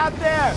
out there!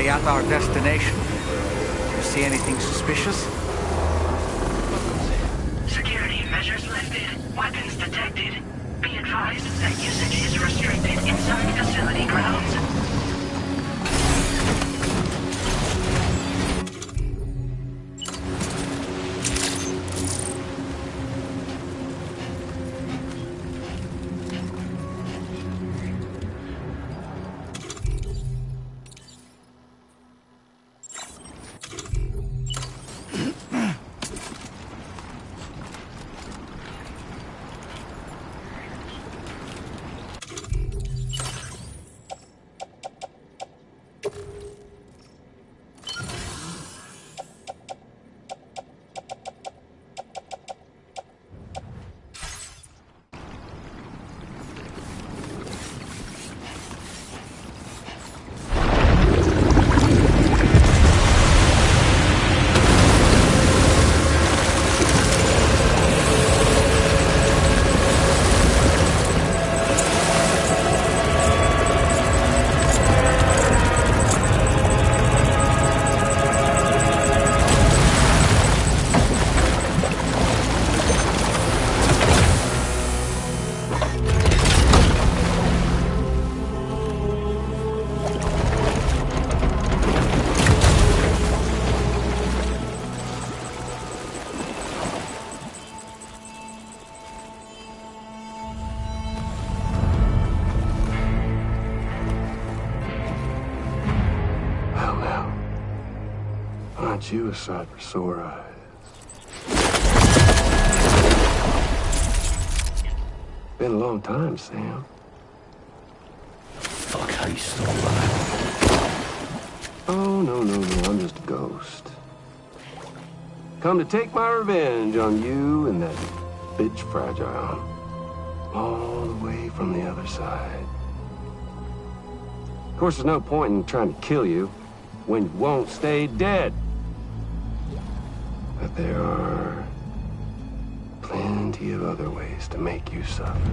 At our destination. Do you see anything suspicious? Security measures lifted. Weapons detected. Be advised that usage is restricted inside facility grounds. You a sight for sore eyes. Been a long time, Sam. Fuck, how you still alive? Oh, no, I'm just a ghost. Come to take my revenge on you and that bitch Fragile. All the way from the other side. Of course, there's no point in trying to kill you when you won't stay dead. But there are plenty of other ways to make you suffer.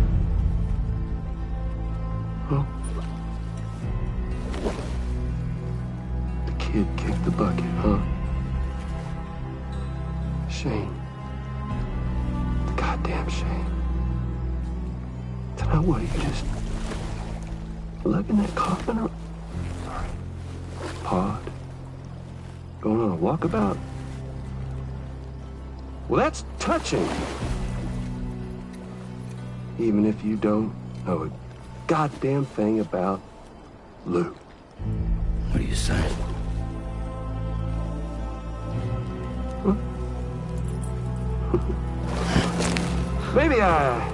Huh? The kid kicked the bucket, huh? Shame. The goddamn shame. Tonight, what, you just lugging that coffin around? Pod? Going on a walkabout? Well, that's touching. Even if you don't know a goddamn thing about Lou. What are you saying? Huh? Maybe I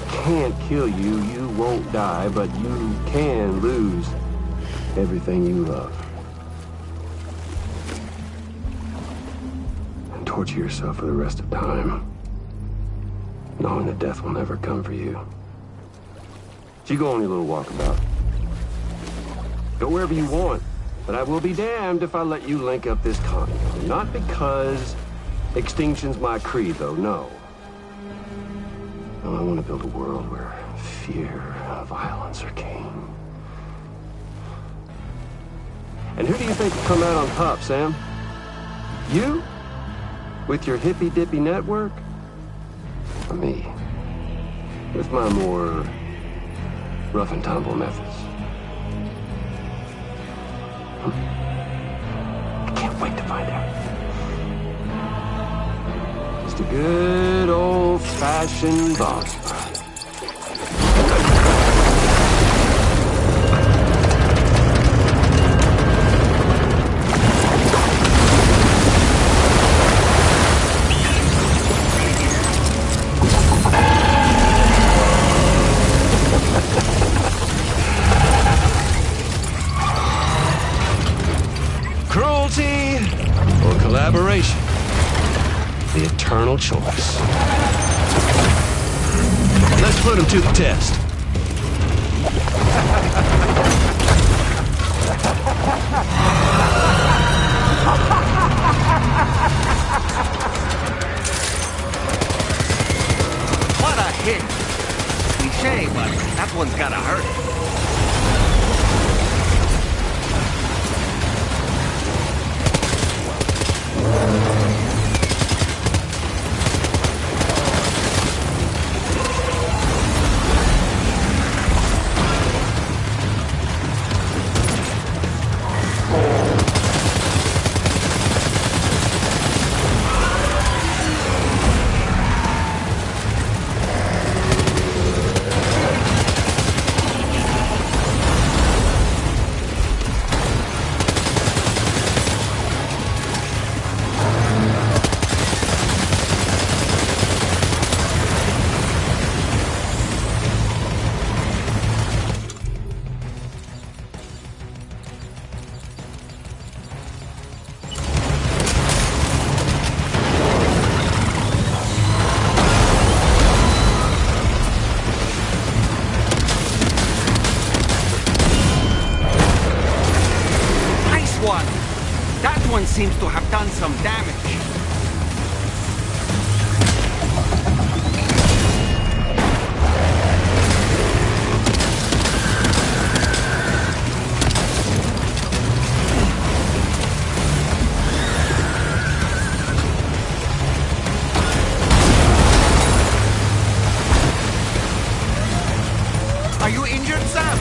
can't kill you, you won't die, but you can lose everything you love. Torture yourself for the rest of time, knowing that death will never come for you. You go on your little walkabout. Go wherever you want, but I will be damned if I let you link up this condo. Not because extinction's my creed, though, no. No, I want to build a world where fear and violence are king. And who do you think will come out on top, Sam? You? With your hippy-dippy network? Or me? With my more rough and tumble methods? I can't wait to find out. Just a good old-fashioned boss fight. Cruelty or collaboration? The eternal choice. Let's put him to the test. What a hit! Cliche, but that one's gotta hurt. That one seems to have done some damage. Are you injured, Sam?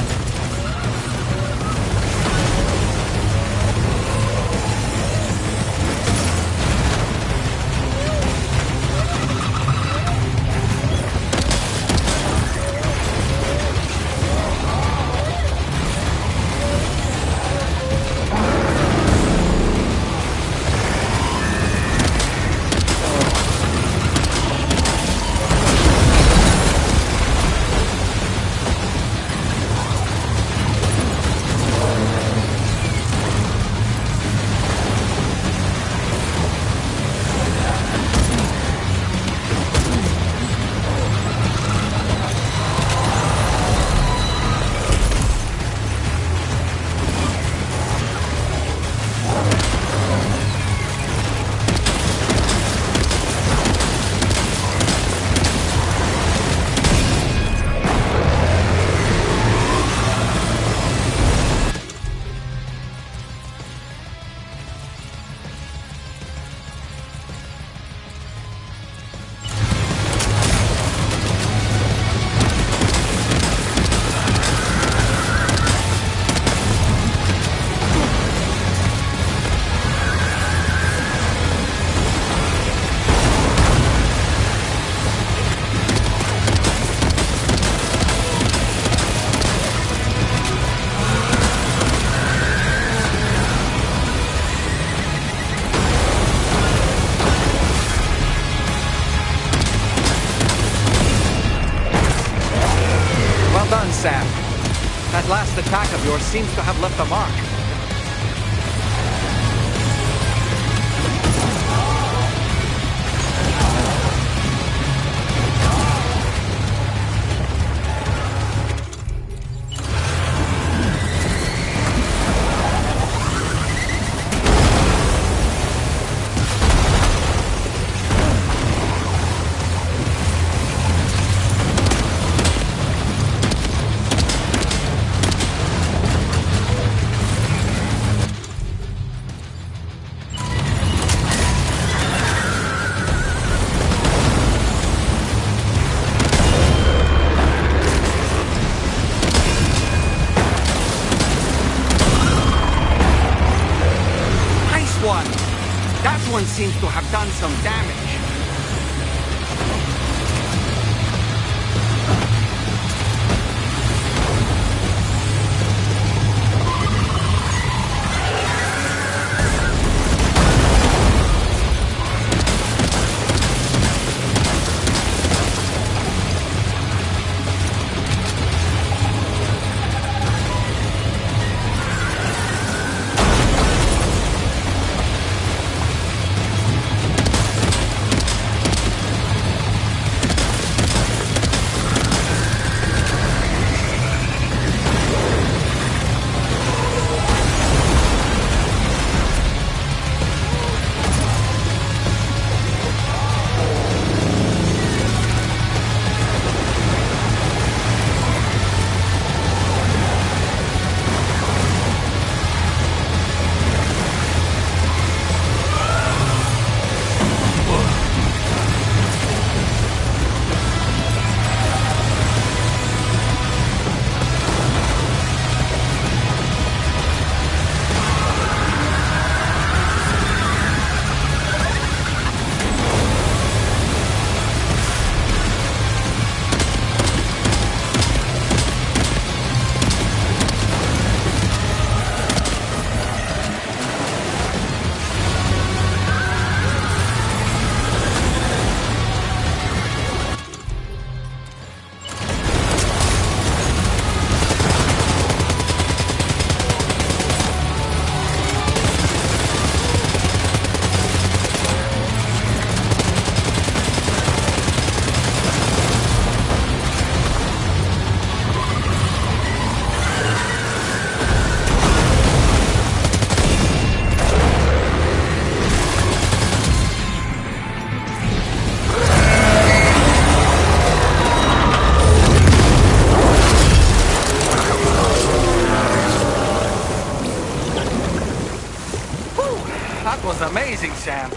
Sam. That last attack of yours seems to have left a mark. That one seems to have done some damage. That was amazing, Sam.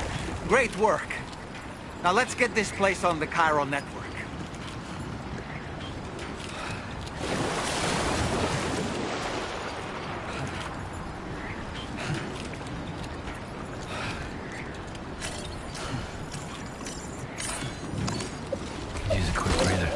Great work. Now let's get this place on the Chiral network. Use a quick breather.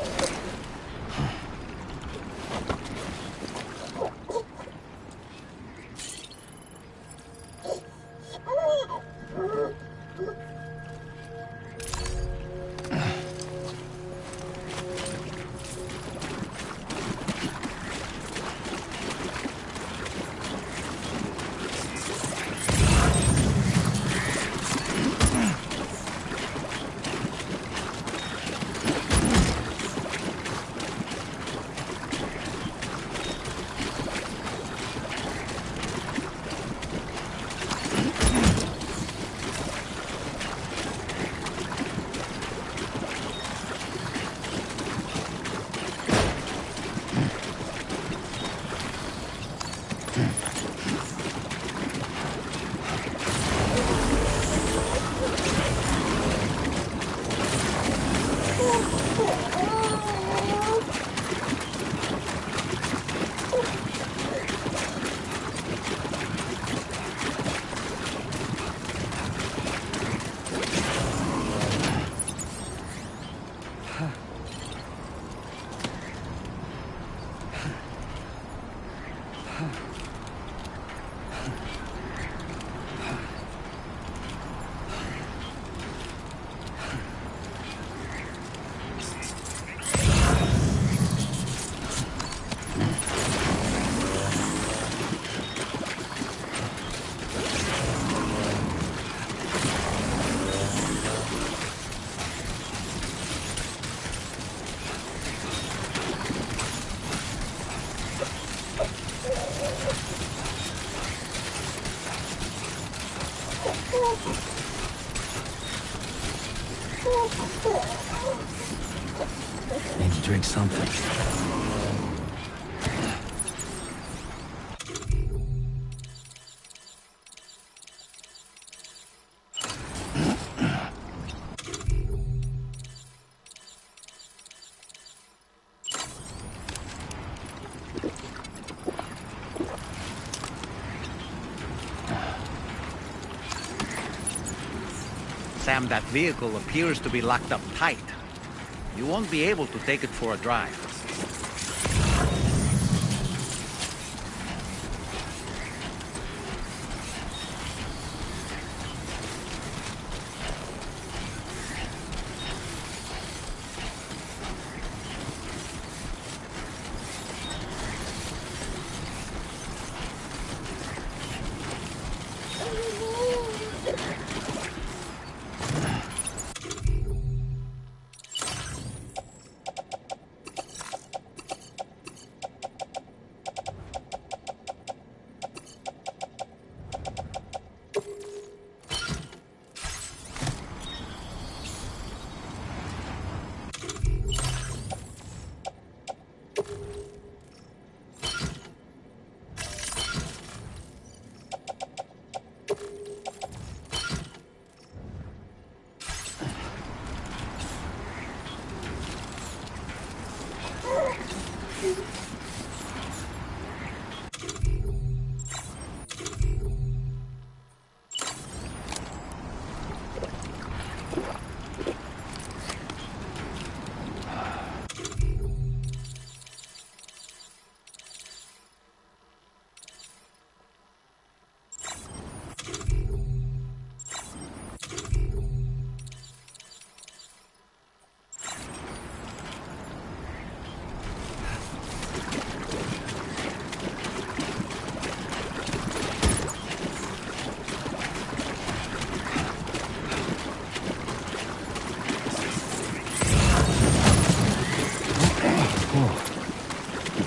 Need to drink something. Sam, that vehicle appears to be locked up tight. You won't be able to take it for a drive.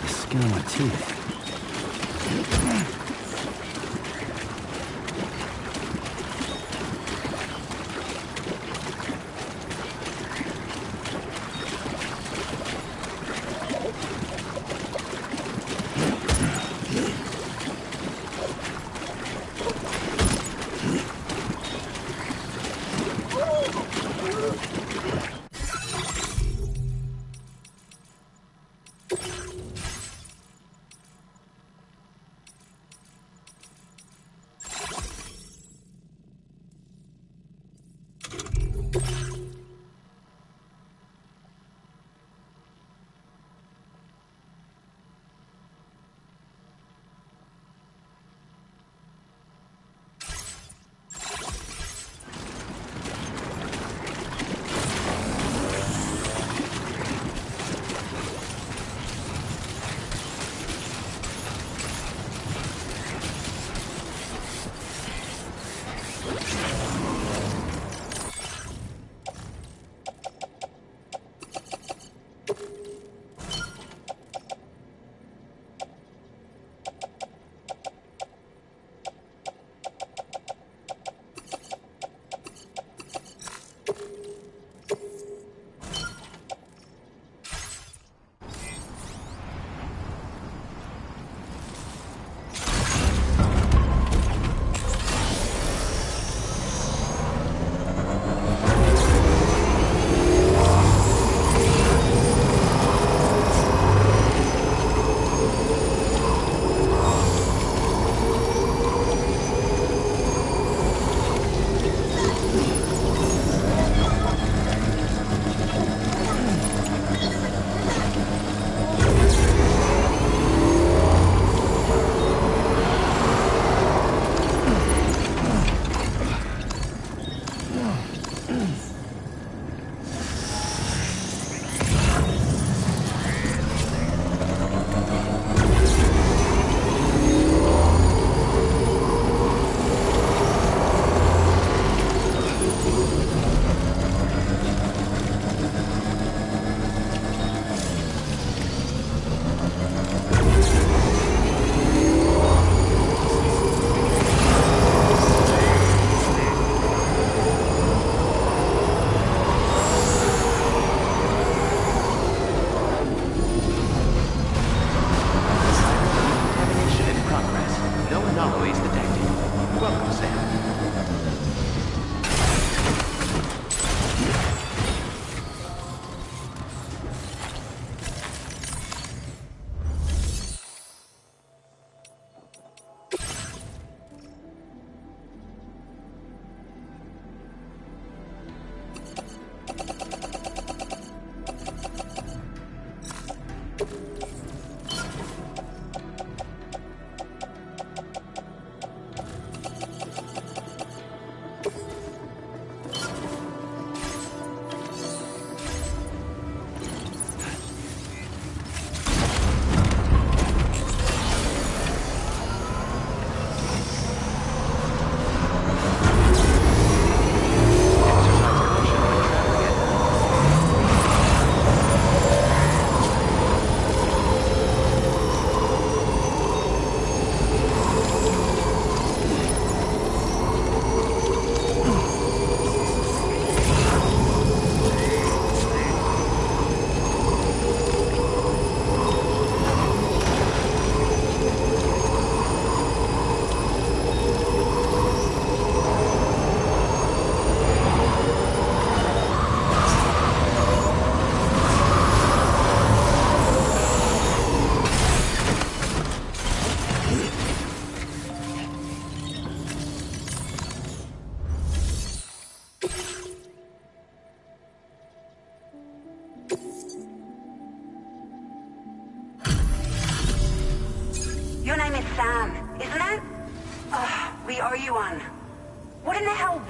Skin on my teeth.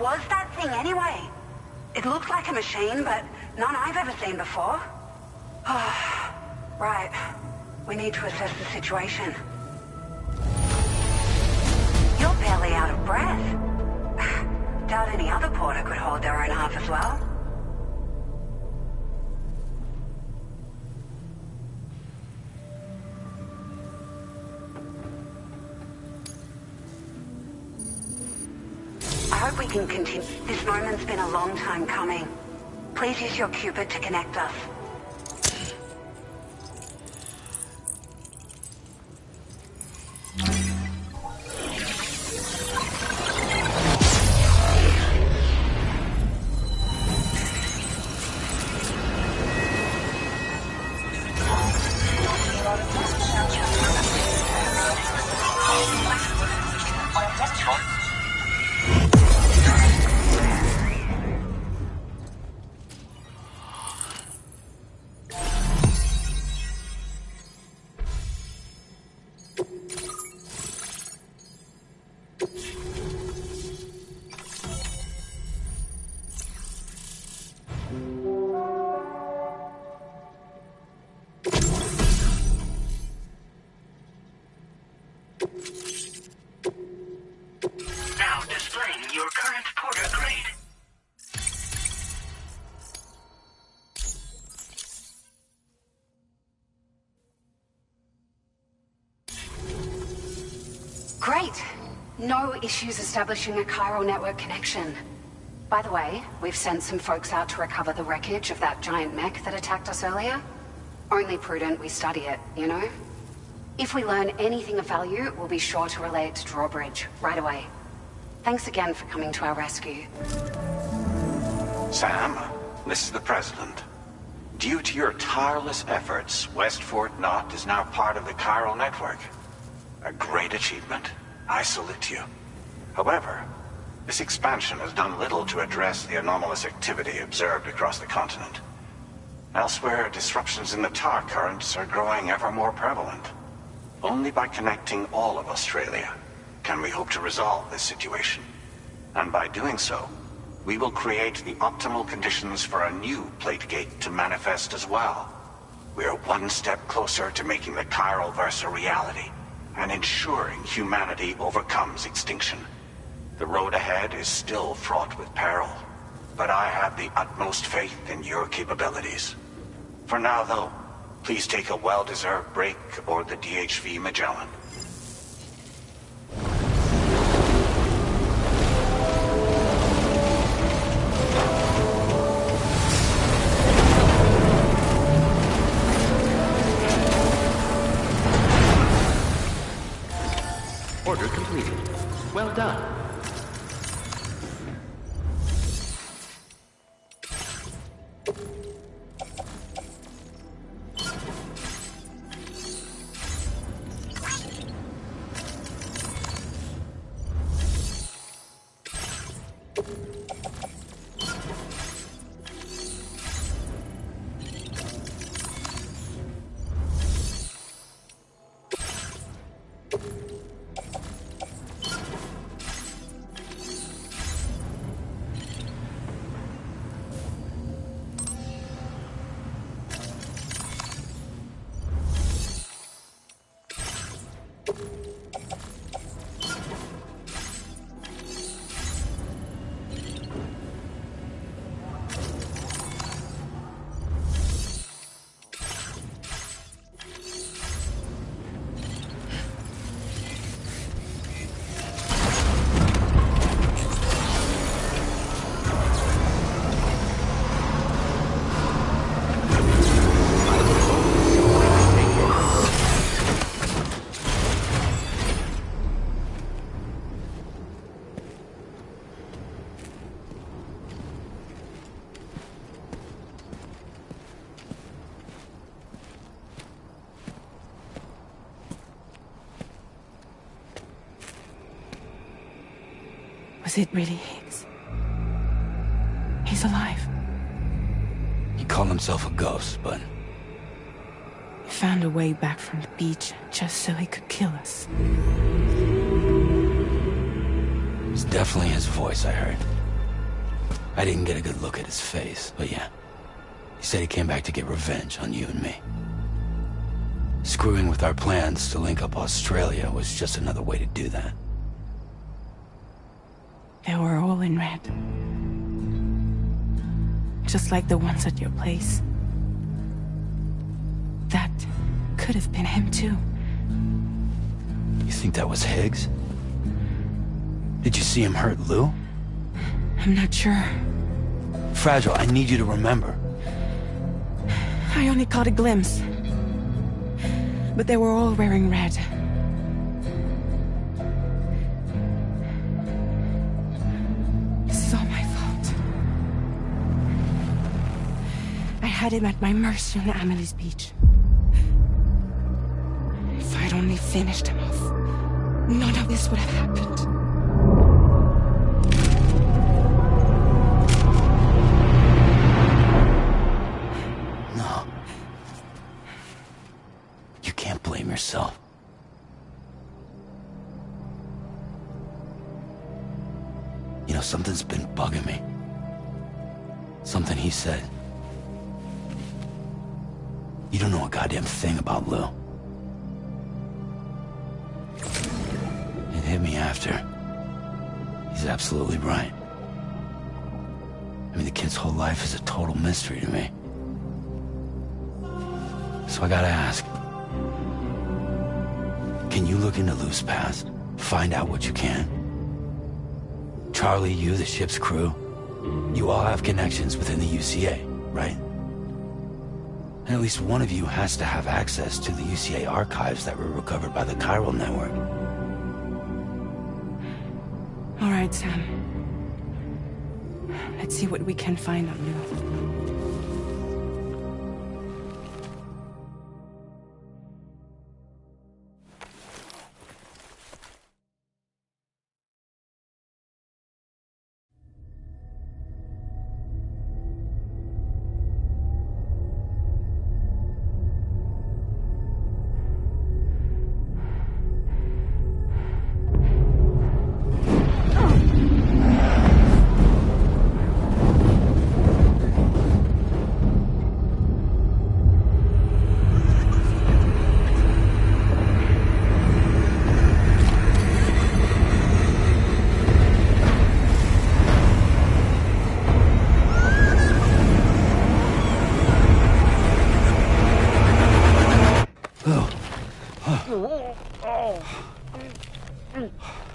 was that thing anyway? It looked like a machine, but none I've ever seen before. Right. We need to assess the situation. You're barely out of breath. Doubt any other porter could hold their own half as well. I hope we can continue. This moment's been a long time coming. Please use your Cupid to connect us. Now displaying your current porter grade. Great. No issues establishing a chiral network connection. By the way, we've sent some folks out to recover the wreckage of that giant mech that attacked us earlier. Only prudent we study it, you know? If we learn anything of value, we'll be sure to relay it to Drawbridge right away. Thanks again for coming to our rescue. Sam, this is the President. Due to your tireless efforts, West Fort Knot is now part of the chiral network. A great achievement. I salute you. However, this expansion has done little to address the anomalous activity observed across the continent. Elsewhere, disruptions in the tar currents are growing ever more prevalent. Only by connecting all of Australia can we hope to resolve this situation. And by doing so, we will create the optimal conditions for a new Plategate to manifest as well. We are one step closer to making the chiral verse a reality, and ensuring humanity overcomes extinction. The road ahead is still fraught with peril, but I have the utmost faith in your capabilities. For now, though, please take a well-deserved break aboard the DHV Magellan. Order completed. Well done. Was it really his? He's alive. He called himself a ghost, but He found a way back from the beach just so he could kill us. it's definitely his voice I heard. I didn't get a good look at his face, but yeah. He said he came back to get revenge on you and me. Screwing with our plans to link up Australia was just another way to do that. They were all in red. Just like the ones at your place. That could have been him too. You think that was Higgs? Did you see him hurt Lou? I'm not sure. Fragile, I need you to remember. I only caught a glimpse. But they were all wearing red. This is all my fault. I had him at my mercy on Amelie's beach. If I'd only finished him off, none of this would have happened. No. You can't blame yourself. You know, something's been bugging me. Something he said. You don't know a goddamn thing about Lou. It hit me after. He's absolutely right. I mean, the kid's whole life is a total mystery to me. So I gotta ask. Can you look into Lou's past? Find out what you can? Charlie, you, the ship's crew, you all have connections within the UCA, right? And at least one of you has to have access to the UCA archives that were recovered by the Chiral Network. All right, Sam. Let's see what we can find on Lou.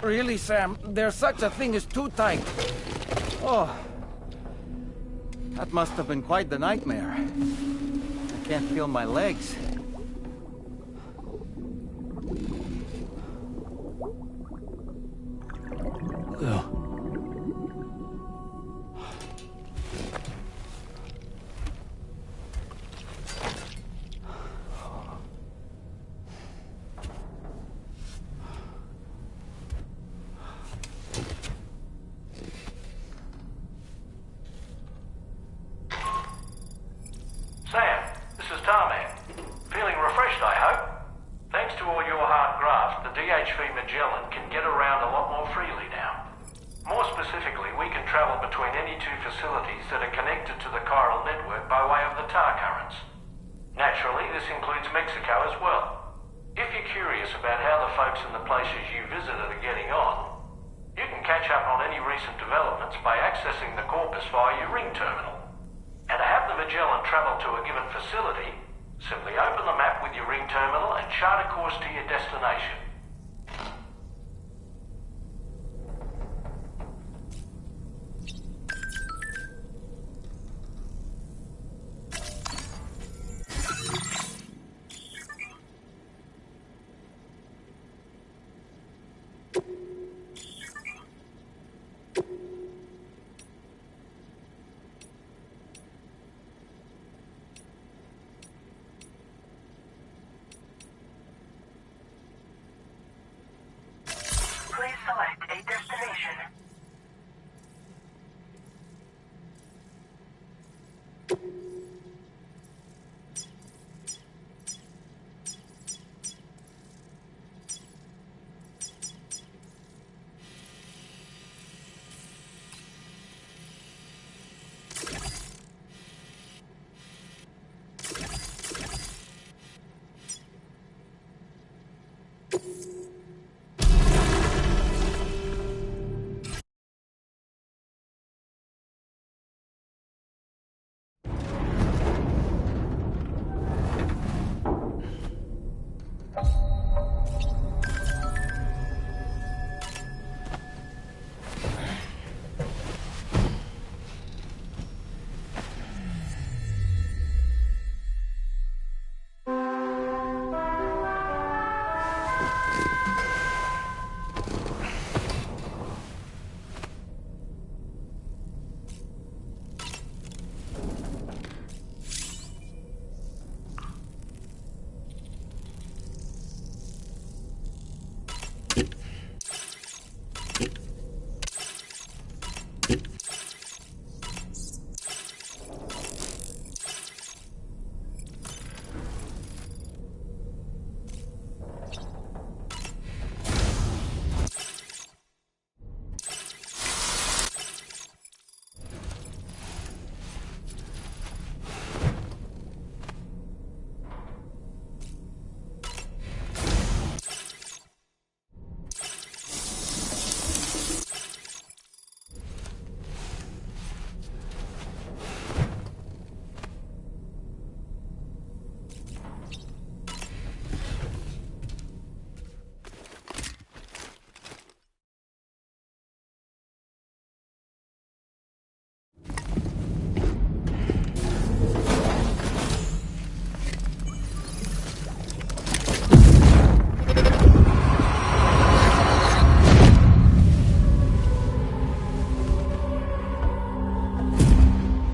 Really, Sam? There's such a thing as too tight. Oh. That must have been quite the nightmare. I can't feel my legs. Lou. Sam, this is Tarman. Feeling refreshed, I hope? Thanks to all your hard graft, the DHV Magellan can get around a lot more freely now. More specifically, we can travel between any two facilities that are connected to the chiral network by way of the tar currents. Naturally, this includes Mexico as well. If you're curious about how the folks in the places you visited are getting on, you can catch up on any recent developments by accessing the Corpus via your ring terminal. And to have the Magellan travel to a given facility, simply open the map with your ring terminal and chart a course to your destination.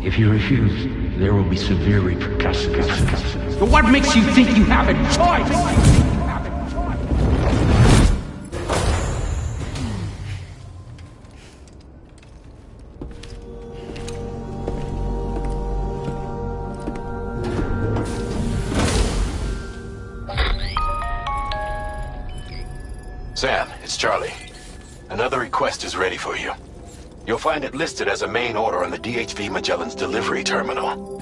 If you refuse, there will be severe repercussions. But what makes you think you have a choice? Sam, it's Charlie. Another request is ready for you. You'll find it listed as a main order on the DHV Magellan's delivery terminal.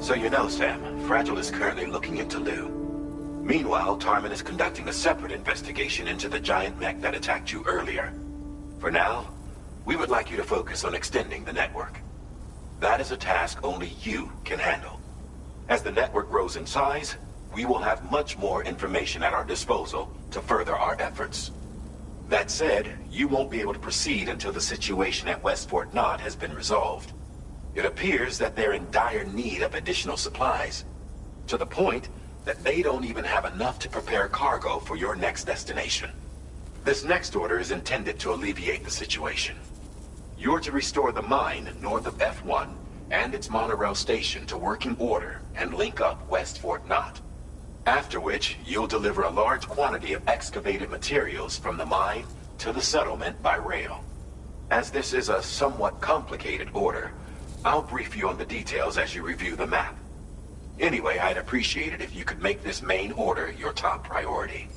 So you know, Sam, Fragile is currently looking into Lou. Meanwhile, Tarman is conducting a separate investigation into the giant mech that attacked you earlier. For now, we would like you to focus on extending the network. That is a task only you can handle. As the network grows in size, we will have much more information at our disposal to further our efforts. That said, you won't be able to proceed until the situation at West Fort Knott has been resolved. It appears that they're in dire need of additional supplies, to the point that they don't even have enough to prepare cargo for your next destination. This next order is intended to alleviate the situation. You're to restore the mine north of F1 and its monorail station to working order and link up West Fort Knott. After which, you'll deliver a large quantity of excavated materials from the mine to the settlement by rail. As this is a somewhat complicated order, I'll brief you on the details as you review the map. Anyway, I'd appreciate it if you could make this main order your top priority.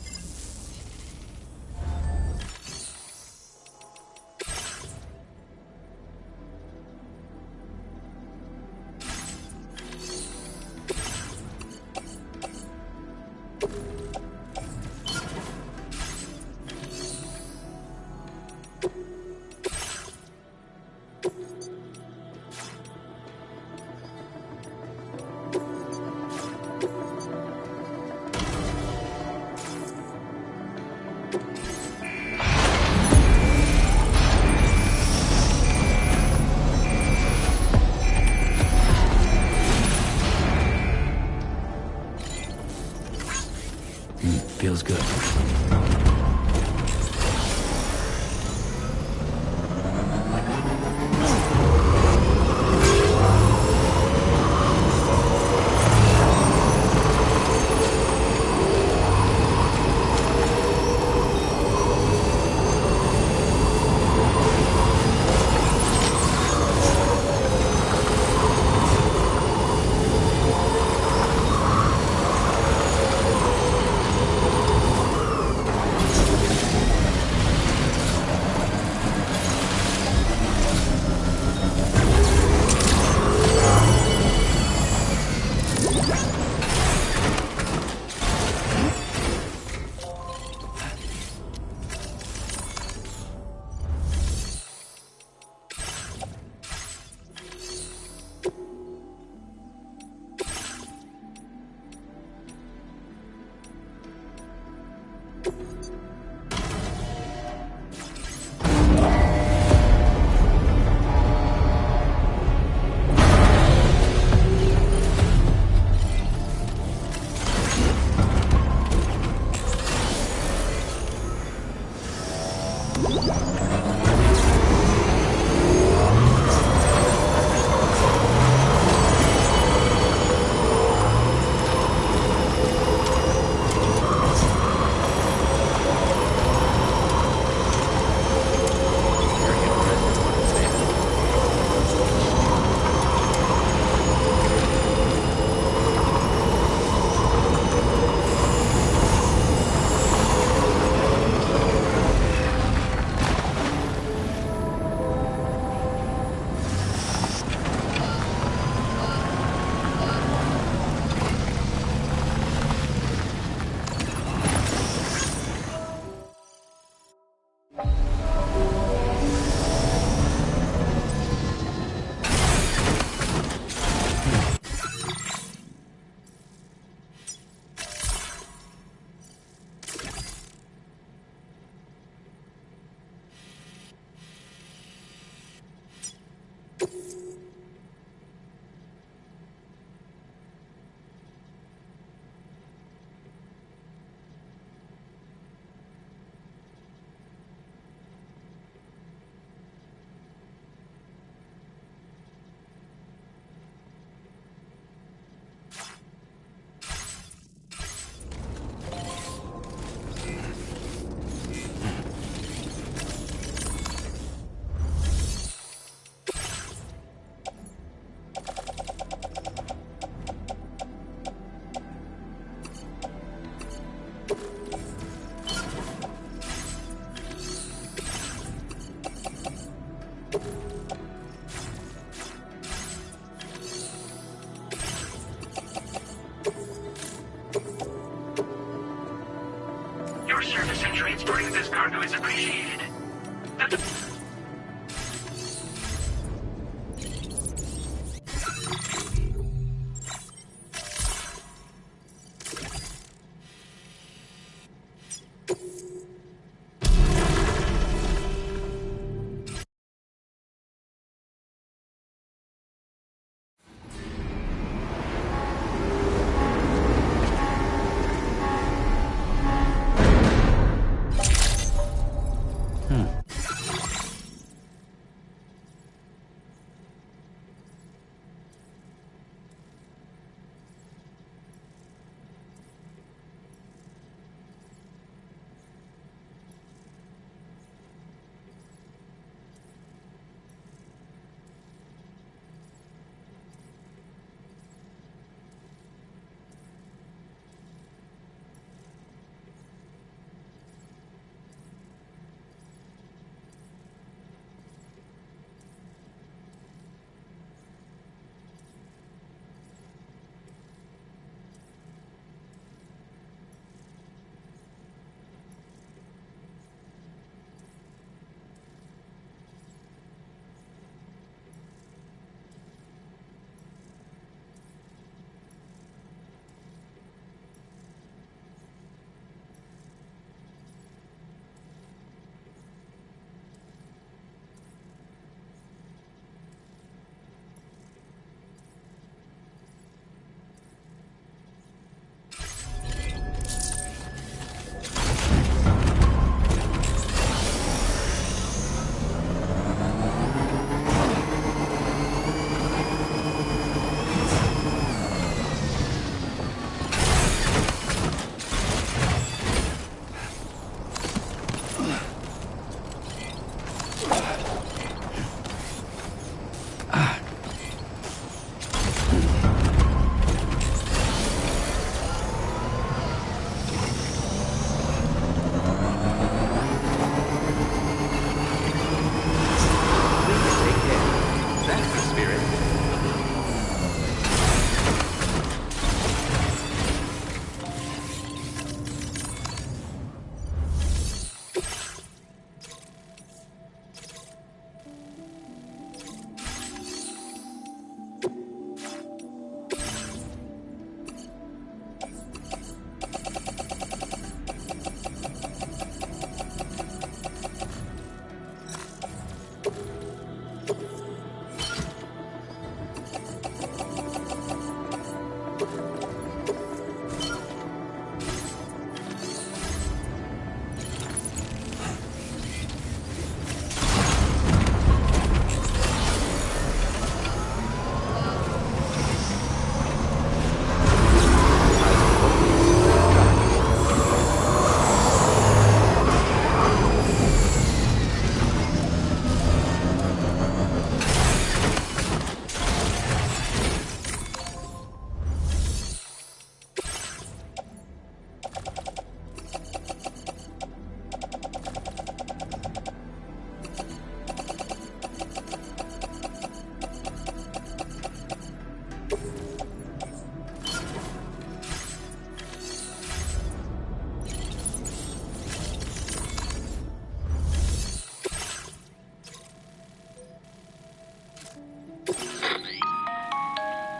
Feels good. transporting this cargo is appreciated.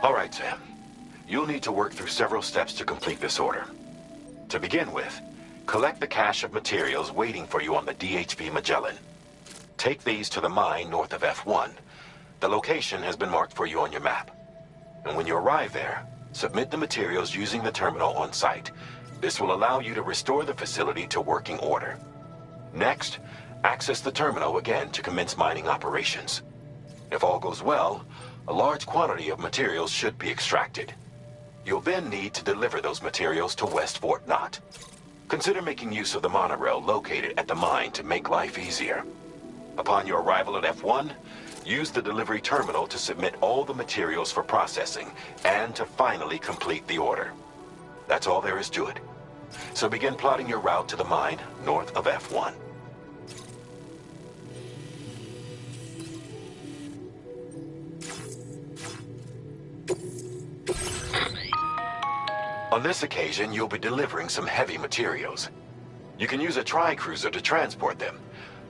All right, Sam. You'll need to work through several steps to complete this order. To begin with, collect the cache of materials waiting for you on the DHV Magellan. Take these to the mine north of F1. The location has been marked for you on your map. And when you arrive there, submit the materials using the terminal on site. This will allow you to restore the facility to working order. Next, access the terminal again to commence mining operations. If all goes well, a large quantity of materials should be extracted. You'll then need to deliver those materials to West Fort Knott. Consider making use of the monorail located at the mine to make life easier. Upon your arrival at F1, use the delivery terminal to submit all the materials for processing and to finally complete the order. That's all there is to it. So begin plotting your route to the mine north of F1. On this occasion, you'll be delivering some heavy materials. You can use a tri-cruiser to transport them.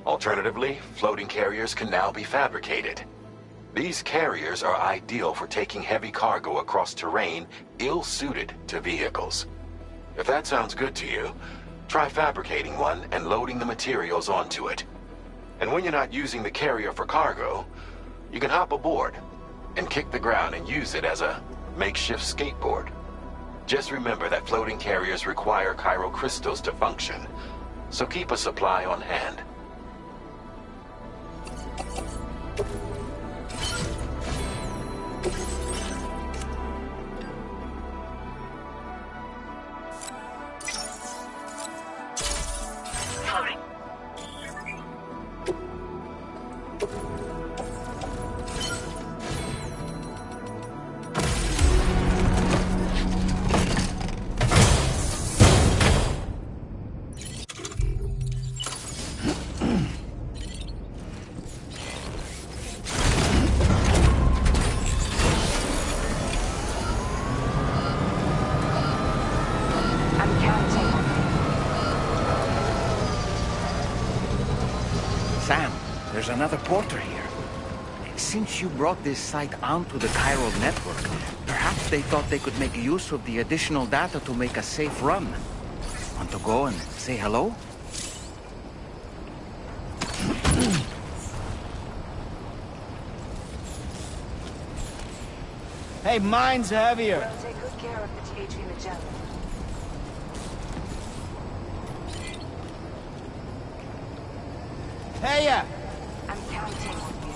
Alternatively, floating carriers can now be fabricated. These carriers are ideal for taking heavy cargo across terrain ill-suited to vehicles. If that sounds good to you, try fabricating one and loading the materials onto it. And when you're not using the carrier for cargo, you can hop aboard and kick the ground and use it as a makeshift skateboard. Just remember that floating carriers require chiral crystals to function, so keep a supply on hand. Floating. Sam, there's another porter here. Since you brought this site onto the chiral network, perhaps they thought they could make use of the additional data to make a safe run. Want to go and say hello? Hey, mine's heavier. We'll take good care of the THV Magellan. Hey, ya! I'm counting on you.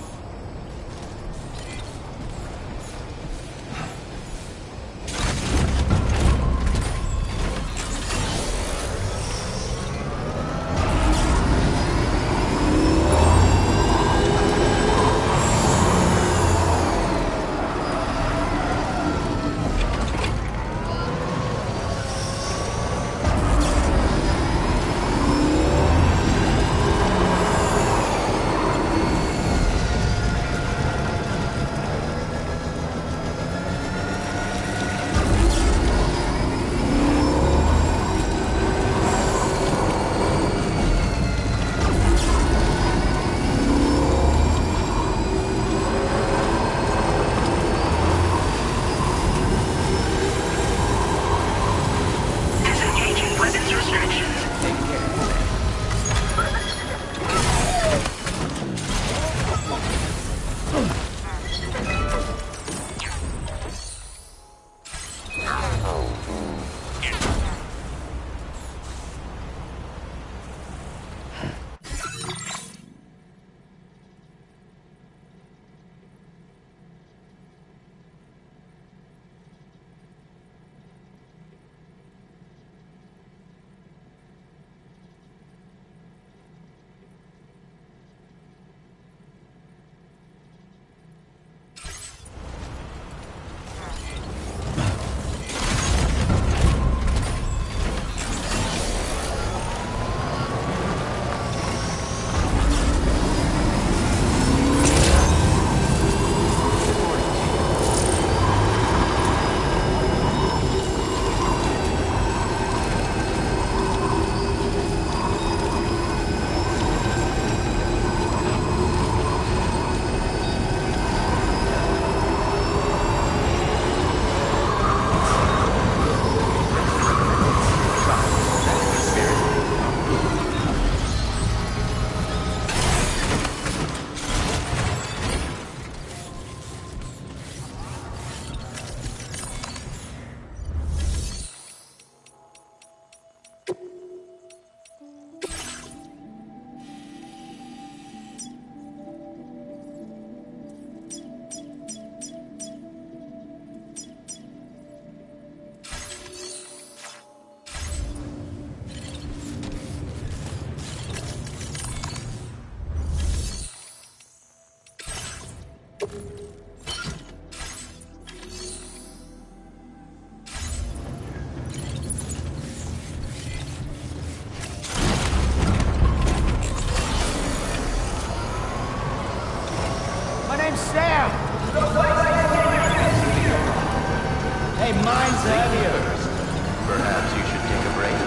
Disengaging weapons restrictions. My name's Sam. Hey, mine's heavier. Perhaps you should take a break.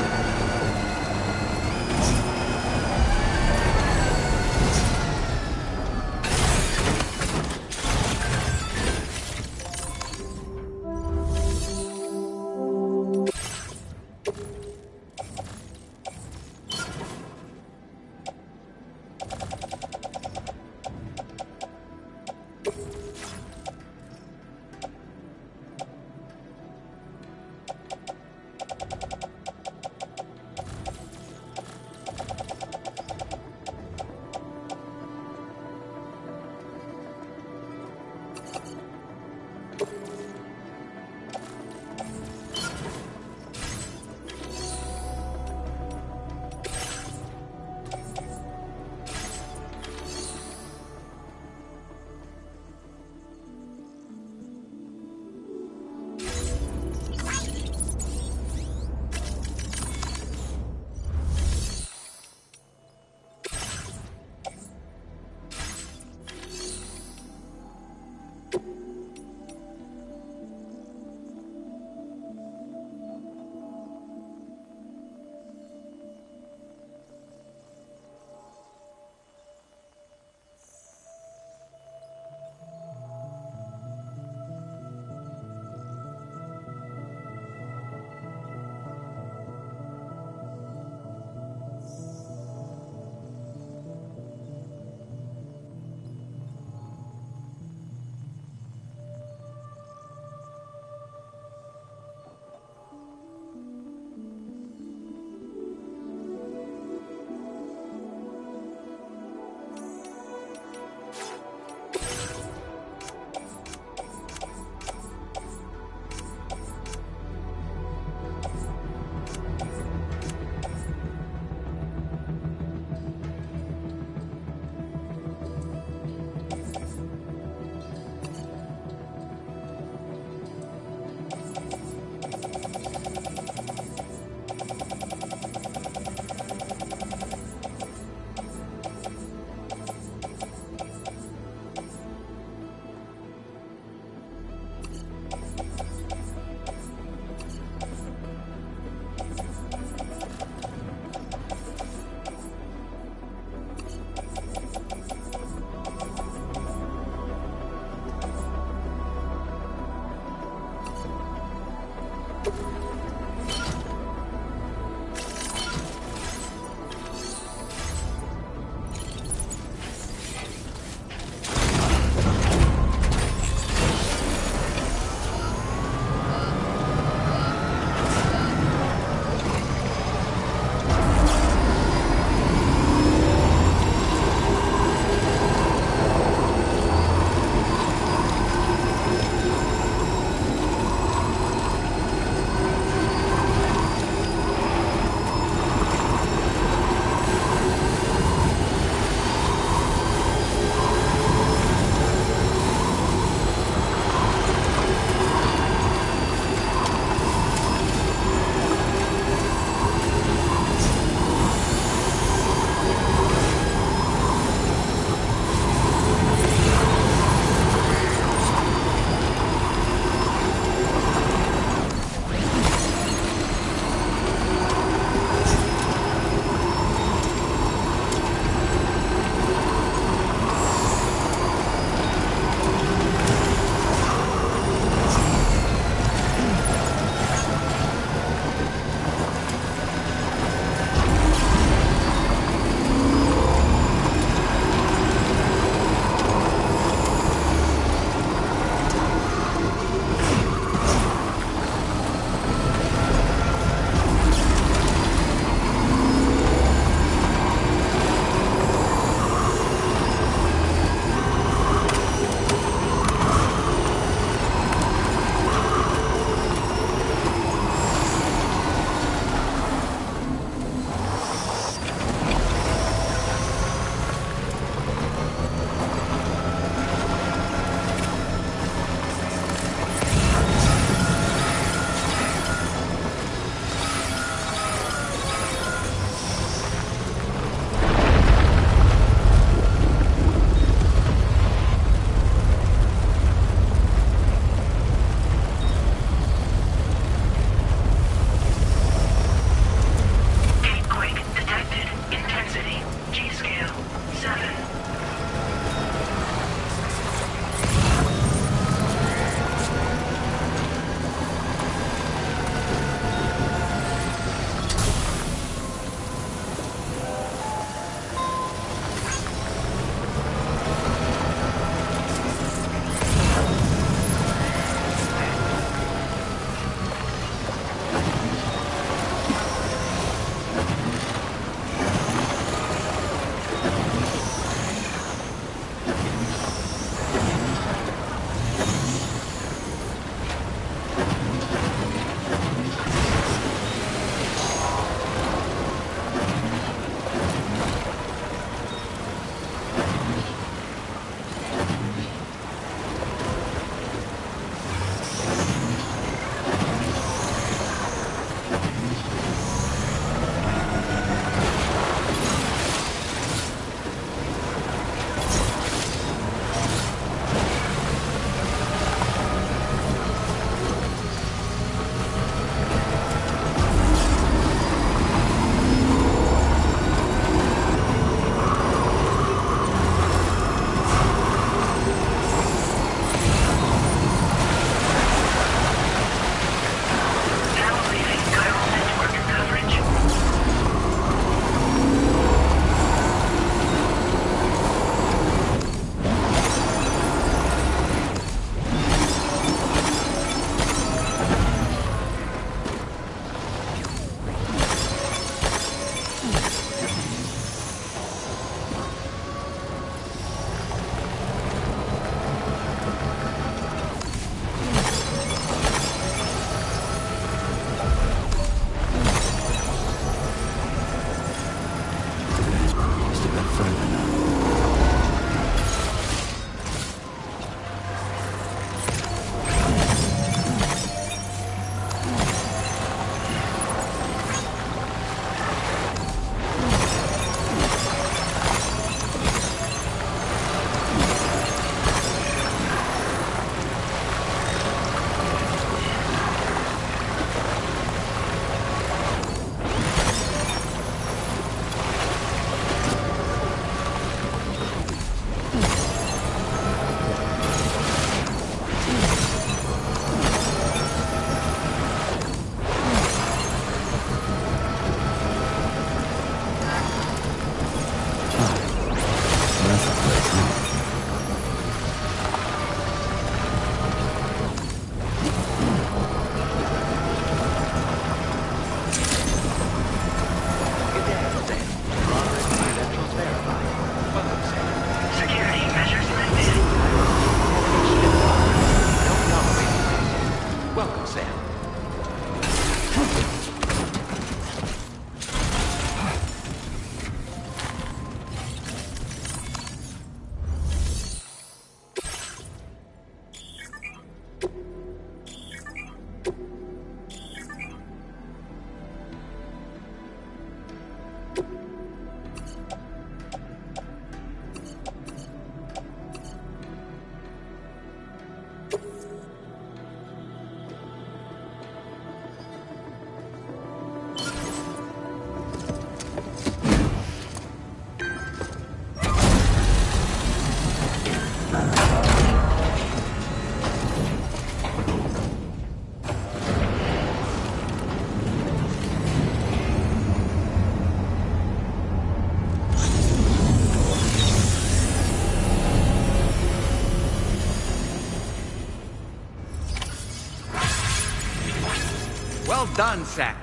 Well done, Zack.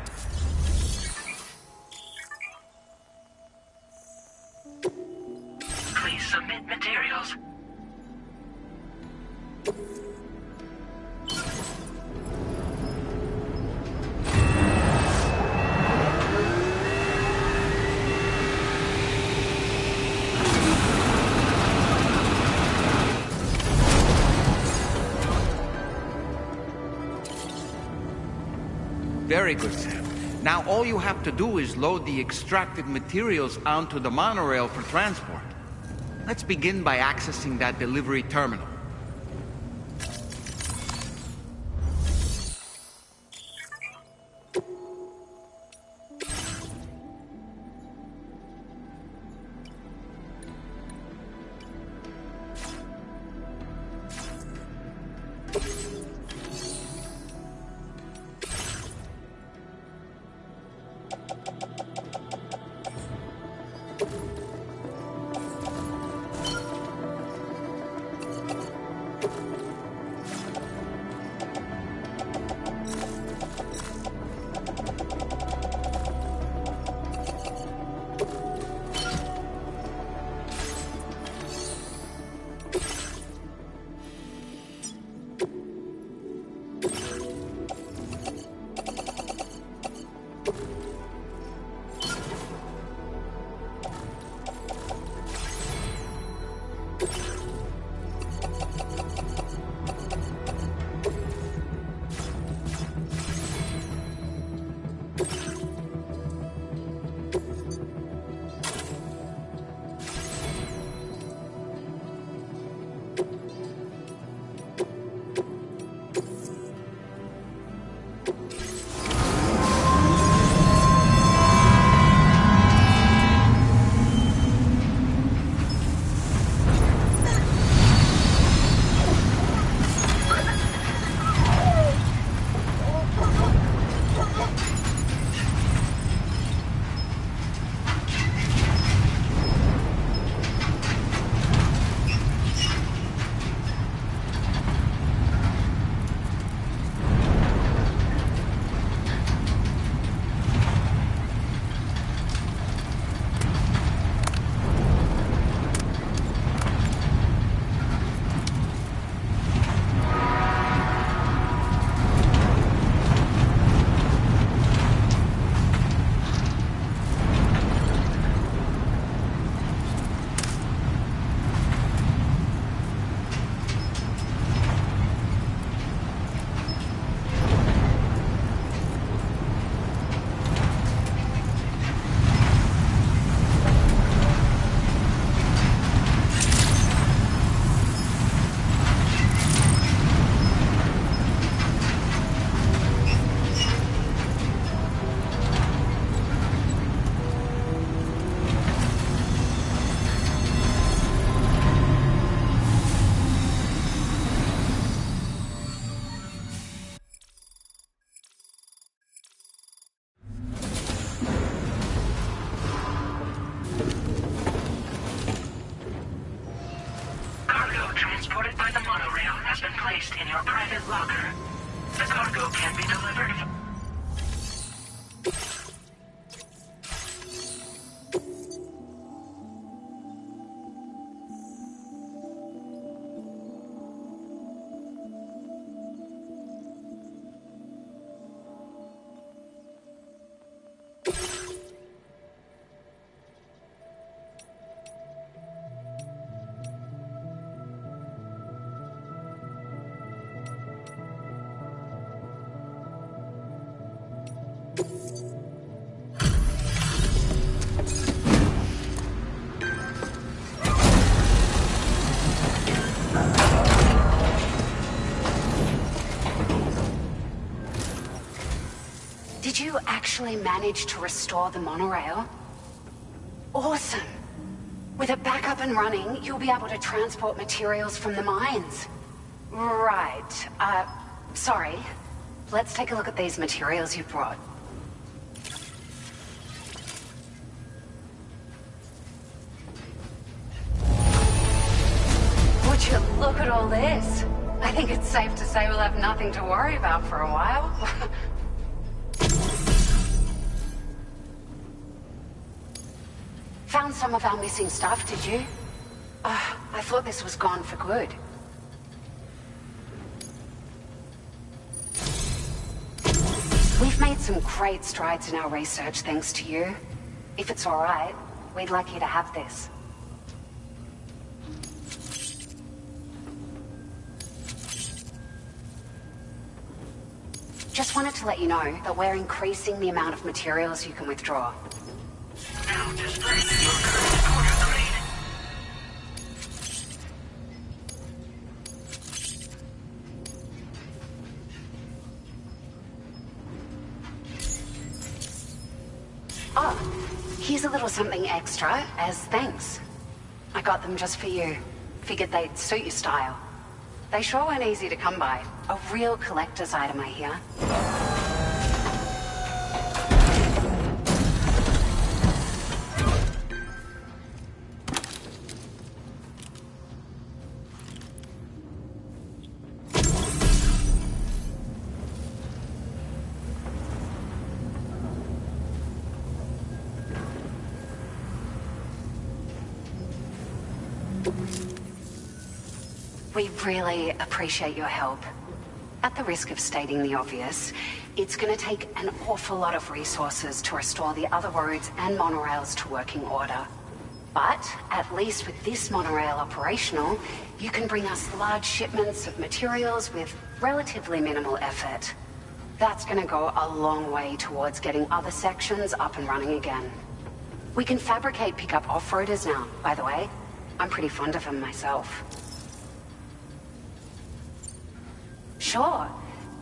Please submit materials. Very good, Sam. Now all you have to do is load the extracted materials onto the monorail for transport. Let's begin by accessing that delivery terminal. placed in your private locker. The cargo can be delivered. Did you actually manage to restore the monorail? Awesome! With it back up and running, you'll be able to transport materials from the mines. Right. Sorry. Let's take a look at these materials you brought. Would you look at all this? I think it's safe to say we'll have nothing to worry about for a while. Found some of our missing stuff, did you? I thought this was gone for good. We've made some great strides in our research thanks to you. If it's all right, we'd like you to have this. Just wanted to let you know that we're increasing the amount of materials you can withdraw. Now display your current order grade. Oh, here's a little something extra as thanks. I got them just for you. Figured they'd suit your style. They sure weren't easy to come by. A real collector's item, I hear. We really appreciate your help. At the risk of stating the obvious, it's going to take an awful lot of resources to restore the other roads and monorails to working order. But at least with this monorail operational, you can bring us large shipments of materials with relatively minimal effort. That's going to go a long way towards getting other sections up and running again. We can fabricate pickup off-roaders now, by the way. I'm pretty fond of them myself. Sure.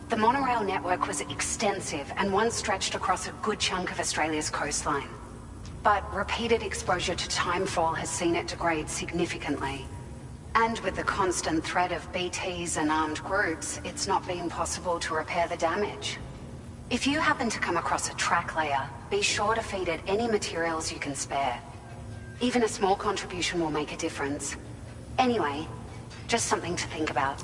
The monorail network was extensive and once stretched across a good chunk of Australia's coastline. But repeated exposure to timefall has seen it degrade significantly. And with the constant threat of BTs and armed groups, it's not been possible to repair the damage. If you happen to come across a track layer, be sure to feed it any materials you can spare. Even a small contribution will make a difference. Anyway, just something to think about.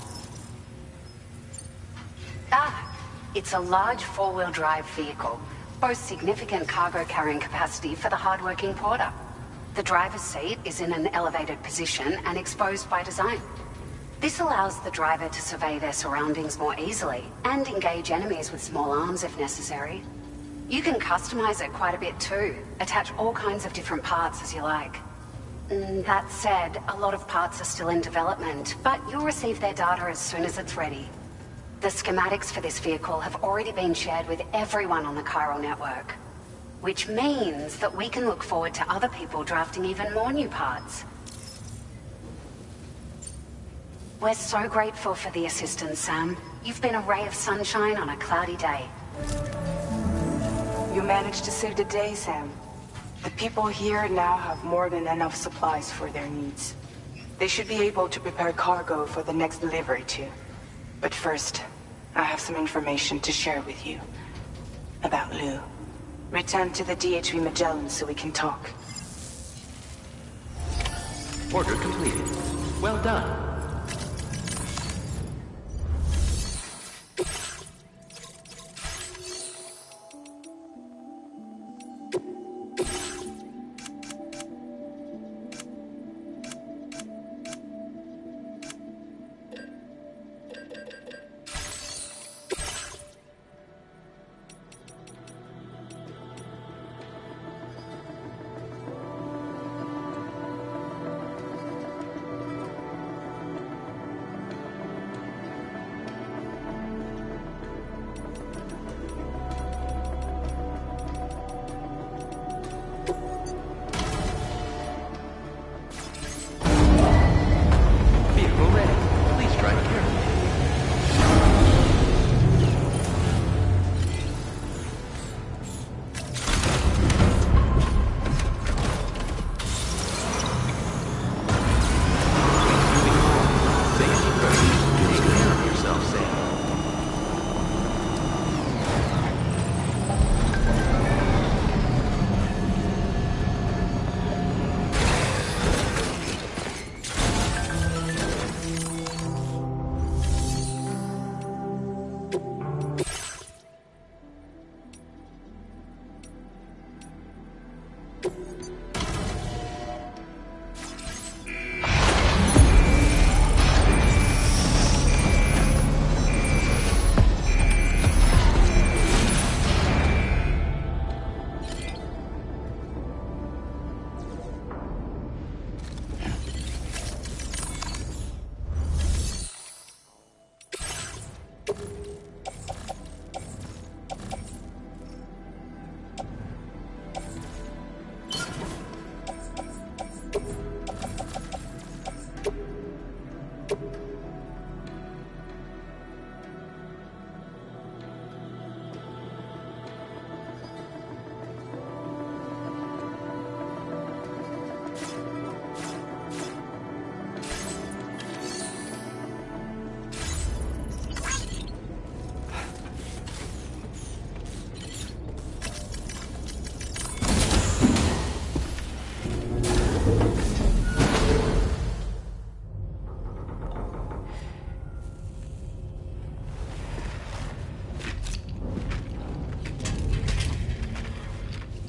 It's a large four-wheel drive vehicle, boasts significant cargo carrying capacity for the hard-working porter. The driver's seat is in an elevated position and exposed by design. This allows the driver to survey their surroundings more easily and engage enemies with small arms if necessary. You can customize it quite a bit too, attach all kinds of different parts as you like. That said, a lot of parts are still in development, but you'll receive their data as soon as it's ready. The schematics for this vehicle have already been shared with everyone on the chiral network, which means that we can look forward to other people drafting even more new parts. We're so grateful for the assistance, Sam. You've been a ray of sunshine on a cloudy day. You managed to save the day, Sam. The people here now have more than enough supplies for their needs. They should be able to prepare cargo for the next delivery too. But first, I have some information to share with you. About Lou. Return to the DHV Magellan so we can talk. Order completed. Well done.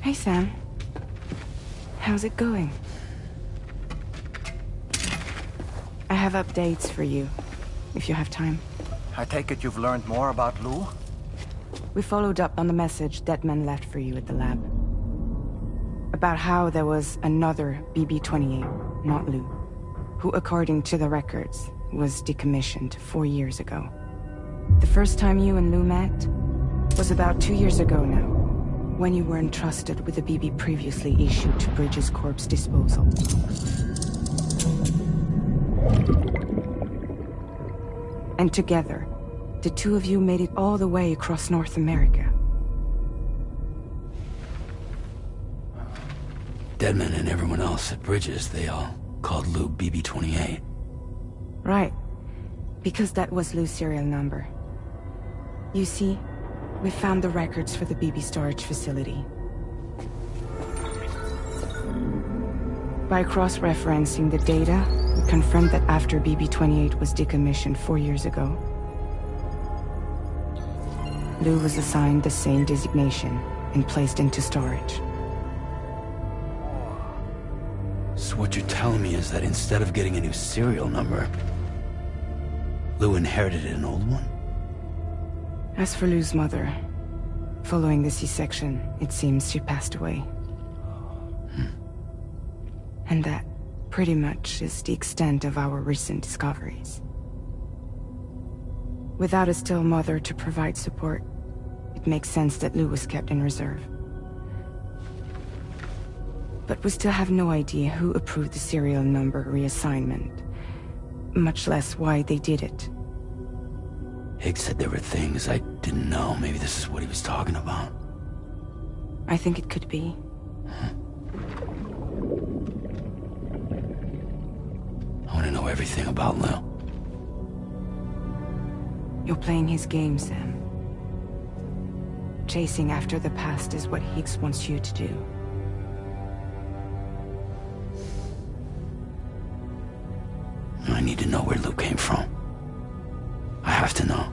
Hey, Sam. How's it going? I have updates for you, if you have time. I take it you've learned more about Lou? We followed up on the message Deadman left for you at the lab. About how there was another BB-28, not Lou, who, according to the records, was decommissioned 4 years ago. The first time you and Lou met was about 2 years ago now, when you were entrusted with the BB previously issued to Bridges Corp's disposal. And together, the two of you made it all the way across North America. Deadman and everyone else at Bridges, they all called Lou BB-28. Right. Because that was Lou's serial number. You see, we found the records for the BB storage facility. By cross-referencing the data, we confirmed that after BB-28 was decommissioned 4 years ago, Lou was assigned the same designation and placed into storage. So what you're telling me is that instead of getting a new serial number, Lou inherited an old one? As for Lou's mother, following the C-section, it seems she passed away. And that pretty much is the extent of our recent discoveries. Without a still mother to provide support, it makes sense that Lou was kept in reserve. But we still have no idea who approved the serial number reassignment, much less why they did it. Higgs said there were things I didn't know. Maybe this is what he was talking about. I think it could be. I want to know everything about Lou. You're playing his game, Sam. Chasing after the past is what Higgs wants you to do. I need to know where Lou came from. I have to know.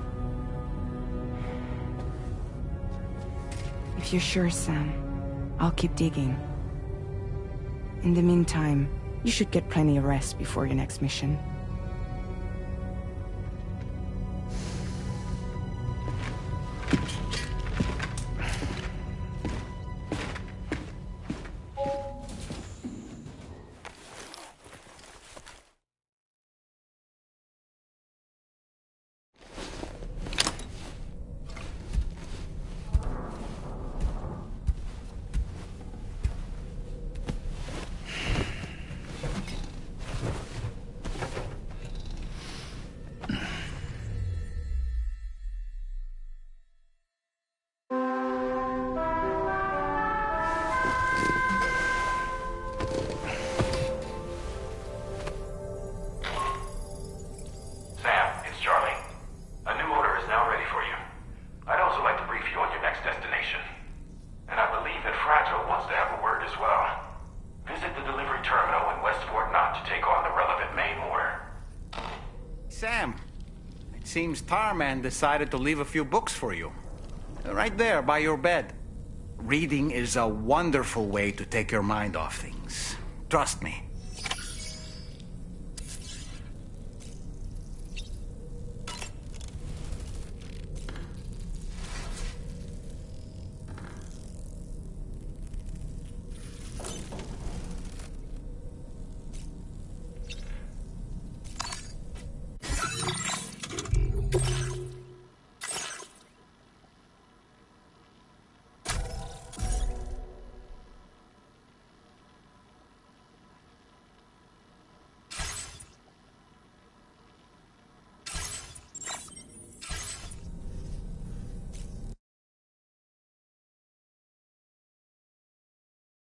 If you're sure, Sam, I'll keep digging. In the meantime, you should get plenty of rest before your next mission. Seems Tarman decided to leave a few books for you. Right there, by your bed. Reading is a wonderful way to take your mind off things. Trust me.